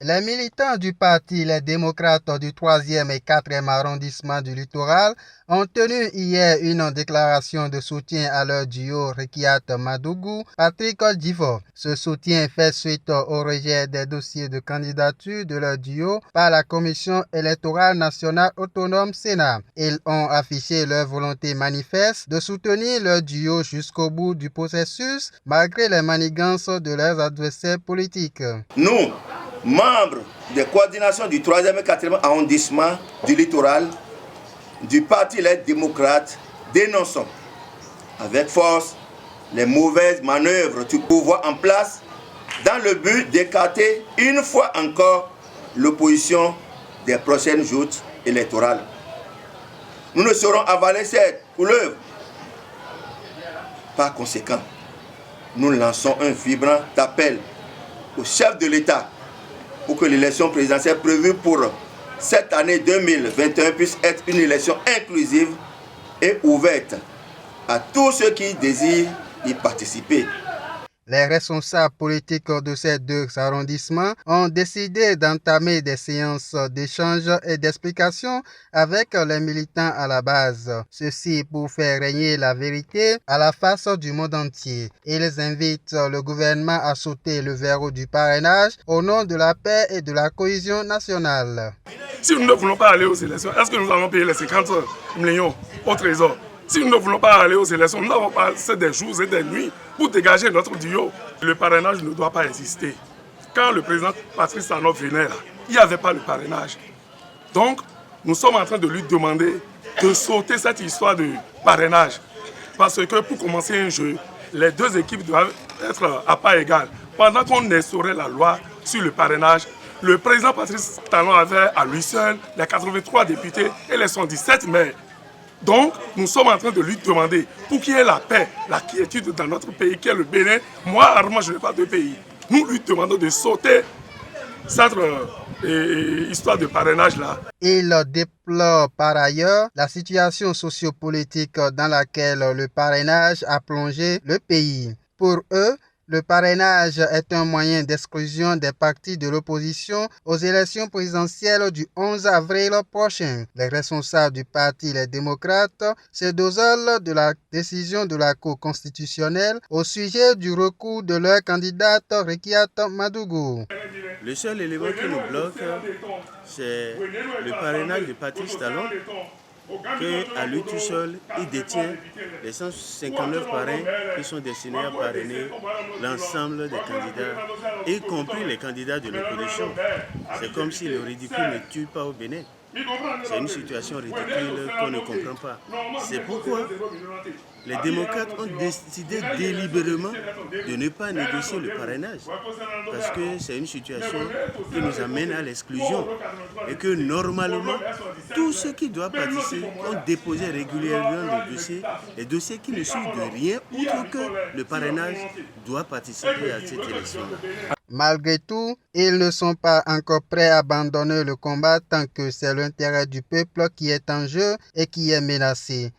Les militants du parti Les démocrates du 3e et 4e arrondissement du littoral ont tenu hier une déclaration de soutien à leur duo Rekiat Madougou-Patrick Divo. Ce soutien fait suite au rejet des dossiers de candidature de leur duo par la Commission électorale nationale autonome Sénat. Ils ont affiché leur volonté manifeste de soutenir leur duo jusqu'au bout du processus malgré les manigances de leurs adversaires politiques. Nous, membres des coordinations du 3e et 4e arrondissement du littoral, du Parti Les démocrates, dénonçons avec force les mauvaises manœuvres du pouvoir en place dans le but d'écarter une fois encore l'opposition des prochaines joutes électorales. Nous ne saurons avaler cette couleuvre. Par conséquent, nous lançons un vibrant appel au chef de l'État pour que l'élection présidentielle prévue pour cette année 2021 puisse être une élection inclusive et ouverte à tous ceux qui désirent y participer. Les responsables politiques de ces deux arrondissements ont décidé d'entamer des séances d'échange et d'explication avec les militants à la base. Ceci pour faire régner la vérité à la face du monde entier. Ils invitent le gouvernement à sauter le verrou du parrainage au nom de la paix et de la cohésion nationale. Si nous ne voulons pas aller aux élections, est-ce que nous allons payer les 50 millions au trésor? Si nous ne voulons pas aller aux élections, nous n'avons pas assez des jours et des nuits pour dégager notre duo. Le parrainage ne doit pas exister. Quand le président Patrice Talon venait là, il n'y avait pas le parrainage. Donc, nous sommes en train de lui demander de sauter cette histoire de parrainage. Parce que pour commencer un jeu, les deux équipes doivent être à part égale. Pendant qu'on instaurait la loi sur le parrainage, le président Patrice Talon avait à lui seul les 83 députés et les 117 maires. Donc, nous sommes en train de lui demander, pour qu'il y ait la paix, la quiétude dans notre pays, qui est le Bénin, moi, Armand, je n'ai pas de pays. Nous lui demandons de sauter cette histoire de parrainage-là. Il déplore par ailleurs la situation sociopolitique dans laquelle le parrainage a plongé le pays. Pour eux, le parrainage est un moyen d'exclusion des partis de l'opposition aux élections présidentielles du 11 avril prochain. Les responsables du parti Les démocrates se dosent de la décision de la Cour constitutionnelle au sujet du recours de leur candidate Rekiat Madougou. Le seul élément qui nous bloque, c'est le parrainage de Patrice Talon, qu'à lui tout seul, il détient les 159 parrains qui sont destinés à parrainer l'ensemble des candidats, y compris les candidats de l'opposition. C'est comme si le ridicule ne tue pas au Bénin. C'est une situation ridicule qu'on ne comprend pas. C'est pourquoi les démocrates ont décidé délibérément de ne pas négocier le parrainage. Parce que c'est une situation qui nous amène à l'exclusion. Et que normalement, tous ceux qui doivent participer ont déposé régulièrement les dossiers qui ne suivent de rien autre que le parrainage doit participer à cette élection-là. Malgré tout, ils ne sont pas encore prêts à abandonner le combat tant que c'est l'intérêt du peuple qui est en jeu et qui est menacé.